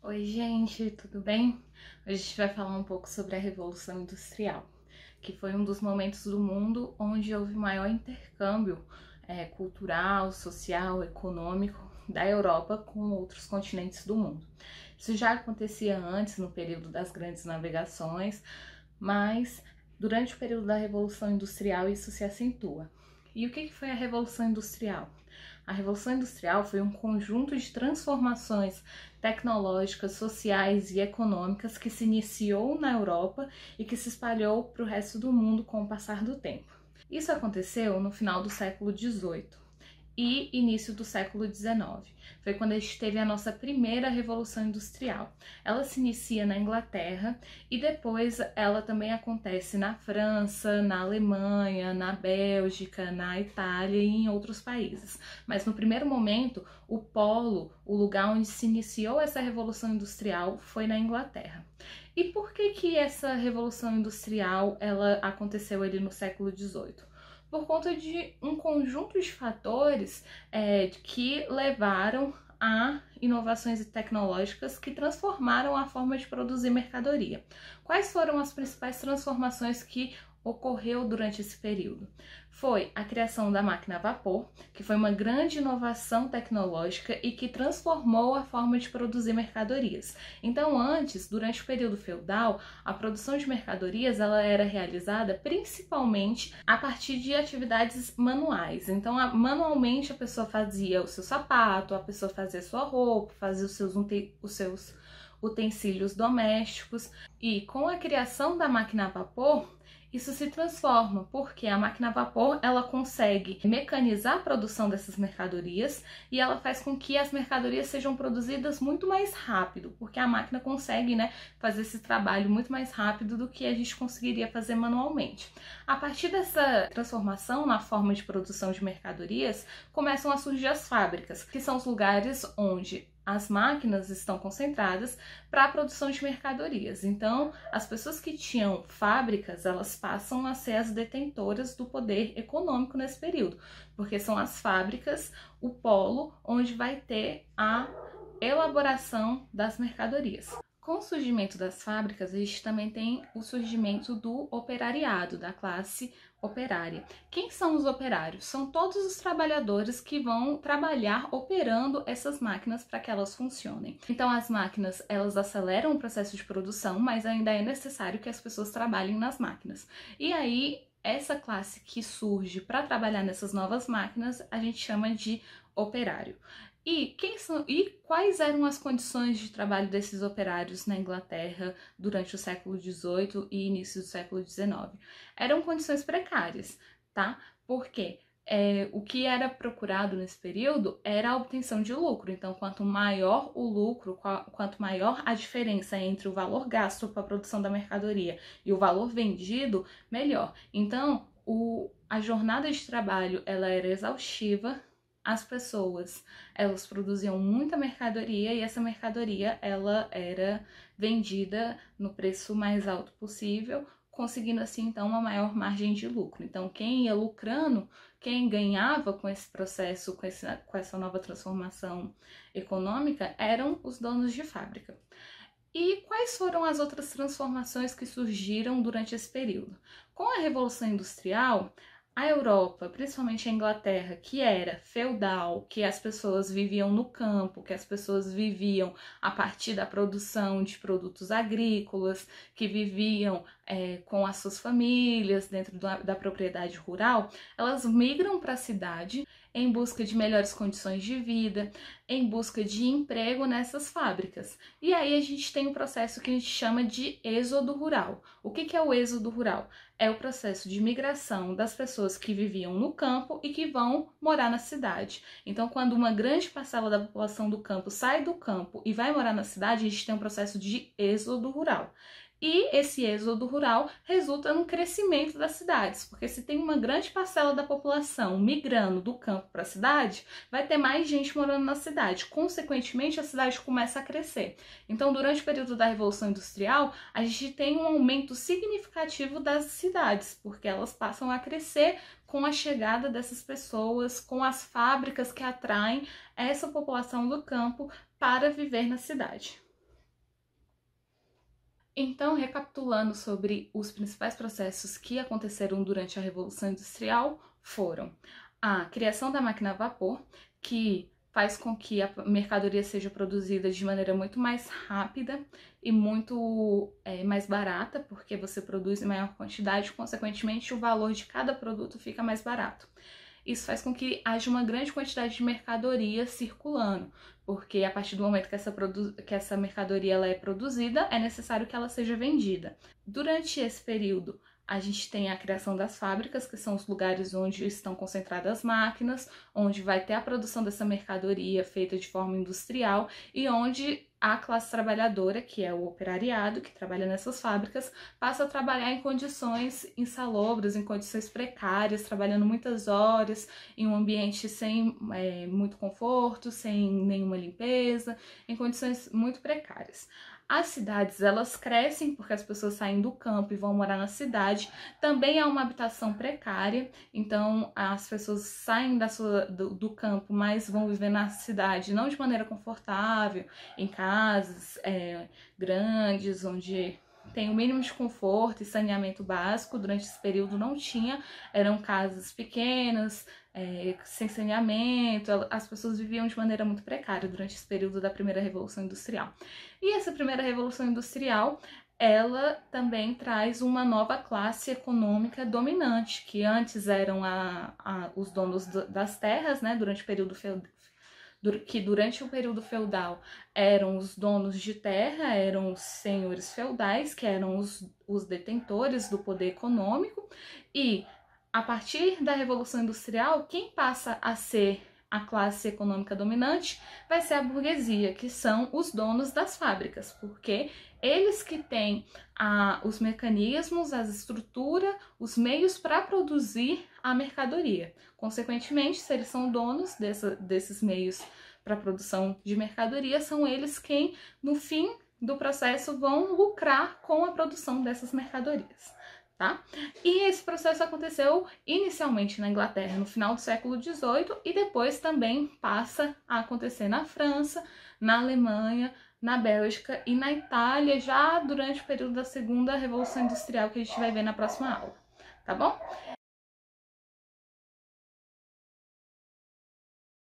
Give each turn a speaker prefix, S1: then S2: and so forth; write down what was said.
S1: Oi, gente, tudo bem? Hoje a gente vai falar um pouco sobre a Revolução Industrial, que foi um dos momentos do mundo onde houve maior intercâmbio cultural, social, econômico da Europa com outros continentes do mundo. Isso já acontecia antes, no período das grandes navegações, mas durante o período da Revolução Industrial isso se acentua. E o que foi a Revolução Industrial? A Revolução Industrial foi um conjunto de transformações tecnológicas, sociais e econômicas que se iniciou na Europa e que se espalhou para o resto do mundo com o passar do tempo. Isso aconteceu no final do século XVIII e início do século XIX. Foi quando a gente teve a nossa primeira Revolução Industrial. Ela se inicia na Inglaterra e depois ela também acontece na França, na Alemanha, na Bélgica, na Itália e em outros países. Mas no primeiro momento, o polo, o lugar onde se iniciou essa Revolução Industrial foi na Inglaterra. E por que essa Revolução Industrial ela aconteceu ali no século XVIII? Por conta de um conjunto de fatores que levaram a inovações tecnológicas que transformaram a forma de produzir mercadoria. Quais foram as principais transformações que ocorreu durante esse período? Foi a criação da máquina a vapor, que foi uma grande inovação tecnológica e que transformou a forma de produzir mercadorias. Então, antes, durante o período feudal, a produção de mercadorias ela era realizada principalmente a partir de atividades manuais. Então, manualmente a pessoa fazia o seu sapato, a pessoa fazia a sua roupa, fazia os seus utensílios domésticos. E com a criação da máquina a vapor, isso se transforma, porque a máquina a vapor ela consegue mecanizar a produção dessas mercadorias e ela faz com que as mercadorias sejam produzidas muito mais rápido, porque a máquina consegue, fazer esse trabalho muito mais rápido do que a gente conseguiria fazer manualmente. A partir dessa transformação na forma de produção de mercadorias, começam a surgir as fábricas, que são os lugares onde as máquinas estão concentradas para a produção de mercadorias. Então, as pessoas que tinham fábricas, elas passam a ser as detentoras do poder econômico nesse período, porque são as fábricas o polo onde vai ter a elaboração das mercadorias. Com o surgimento das fábricas, a gente também tem o surgimento do operariado, da classe operária. Quem são os operários? São todos os trabalhadores que vão trabalhar operando essas máquinas para que elas funcionem. Então, as máquinas, elas aceleram o processo de produção, mas ainda é necessário que as pessoas trabalhem nas máquinas. E aí, essa classe que surge para trabalhar nessas novas máquinas, a gente chama de operário. E quais eram as condições de trabalho desses operários na Inglaterra durante o século XVIII e início do século XIX? Eram condições precárias, tá? Porque o que era procurado nesse período era a obtenção de lucro. Então, quanto maior o lucro, quanto maior a diferença entre o valor gasto para a produção da mercadoria e o valor vendido, melhor. Então, a jornada de trabalho ela era exaustiva. As pessoas, elas produziam muita mercadoria e essa mercadoria, ela era vendida no preço mais alto possível, conseguindo assim, então, uma maior margem de lucro. Então, quem ia lucrando, quem ganhava com esse processo, com essa nova transformação econômica, eram os donos de fábrica. E quais foram as outras transformações que surgiram durante esse período? Com a Revolução Industrial, a Europa, principalmente a Inglaterra, que era feudal, que as pessoas viviam no campo, que as pessoas viviam a partir da produção de produtos agrícolas, que viviam com as suas famílias dentro da propriedade rural, elas migram para a cidade em busca de melhores condições de vida, em busca de emprego nessas fábricas. E aí a gente tem um processo que a gente chama de êxodo rural. O que é o êxodo rural? É o processo de migração das pessoas que viviam no campo e que vão morar na cidade. Então, quando uma grande parcela da população do campo sai do campo e vai morar na cidade, a gente tem um processo de êxodo rural. E esse êxodo rural resulta no crescimento das cidades, porque se tem uma grande parcela da população migrando do campo para a cidade, vai ter mais gente morando na cidade. Consequentemente, a cidade começa a crescer. Então, durante o período da Revolução Industrial, a gente tem um aumento significativo das cidades, porque elas passam a crescer com a chegada dessas pessoas, com as fábricas que atraem essa população do campo para viver na cidade. Então, recapitulando sobre os principais processos que aconteceram durante a Revolução Industrial, foram a criação da máquina a vapor, que faz com que a mercadoria seja produzida de maneira muito mais rápida e muito mais barata, porque você produz em maior quantidade, consequentemente o valor de cada produto fica mais barato. Isso faz com que haja uma grande quantidade de mercadoria circulando, porque a partir do momento que essa mercadoria ela é produzida, é necessário que ela seja vendida. Durante esse período, a gente tem a criação das fábricas, que são os lugares onde estão concentradas as máquinas, onde vai ter a produção dessa mercadoria feita de forma industrial e onde a classe trabalhadora, que é o operariado, que trabalha nessas fábricas, passa a trabalhar em condições insalubres, em condições precárias, trabalhando muitas horas, em um ambiente sem muito conforto, sem nenhuma limpeza, em condições muito precárias. As cidades, elas crescem porque as pessoas saem do campo e vão morar na cidade. Também há uma habitação precária, então as pessoas saem do campo, mas vão viver na cidade, não de maneira confortável, em casas grandes, onde tem o mínimo de conforto e saneamento básico. Durante esse período não tinha, eram casas pequenas, sem saneamento, as pessoas viviam de maneira muito precária durante esse período da primeira Revolução Industrial. E essa primeira Revolução Industrial, ela também traz uma nova classe econômica dominante, que antes eram os donos das terras, né, durante o período feudal eram os donos de terra, eram os senhores feudais, que eram os detentores do poder econômico, e a partir da Revolução Industrial, quem passa a ser a classe econômica dominante vai ser a burguesia, que são os donos das fábricas, porque eles que têm os mecanismos, as estruturas, os meios para produzir a mercadoria. Consequentemente, se eles são donos desses meios para produção de mercadoria, são eles quem, no fim do processo, vão lucrar com a produção dessas mercadorias. Tá? E esse processo aconteceu inicialmente na Inglaterra no final do século XVIII e depois também passa a acontecer na França, na Alemanha, na Bélgica e na Itália já durante o período da segunda Revolução Industrial, que a gente vai ver na próxima aula, tá bom?